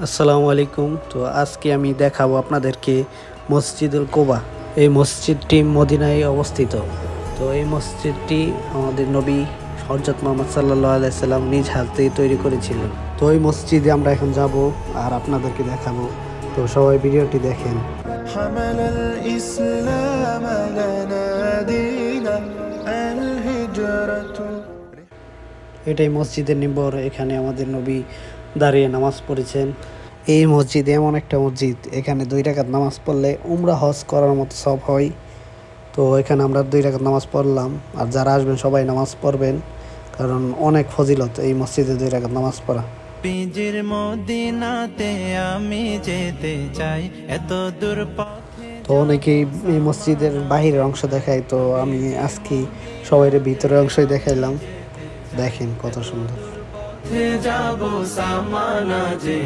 আসসালামু আলাইকুম। তো আজকে আমি দেখাবো আপনাদেরকে মসজিদুল কুবা। এই মসজিদটি মদিনায় অবস্থিত। তো এই মসজিদটি আমাদের নবী হযরত মুহাম্মদ সাল্লাল্লাহু আলাইহি সাল্লাম নিজ হাতেই তৈরি করেছিলেন। তো এই মসজিদে আমরা এখন যাব আর আপনাদেরকে দেখাবো। তো সবাই ভিডিওটি দেখেন। এটাই মসজিদের নিম্বর। এখানে আমাদের নবী দাঁড়িয়ে নামাজ পড়েছেন। এই মসজিদ এমন একটা মসজিদ, এখানে 2 রাকাত নামাজ পড়লে উমরা হজ করার মতো সব হয়। তো এখানে আমরা 2 রাকাত নামাজ পড়লাম। আর যারা আসবেন সবাই নামাজ পড়বেন, কারণ অনেক ফজিলত এই মসজিদে 2 রাকাত নামাজ পড়া। পিজির মদিনাতে আমি যেতে চাই, এত দূর পথে। তো অনেকেই এই মসজিদের বাহিরের অংশ দেখায়, তো আমি আজকে সবাই ভিতরের অংশই দেখাইলাম। দেখেন কত সুন্দর। যাব সামানা যে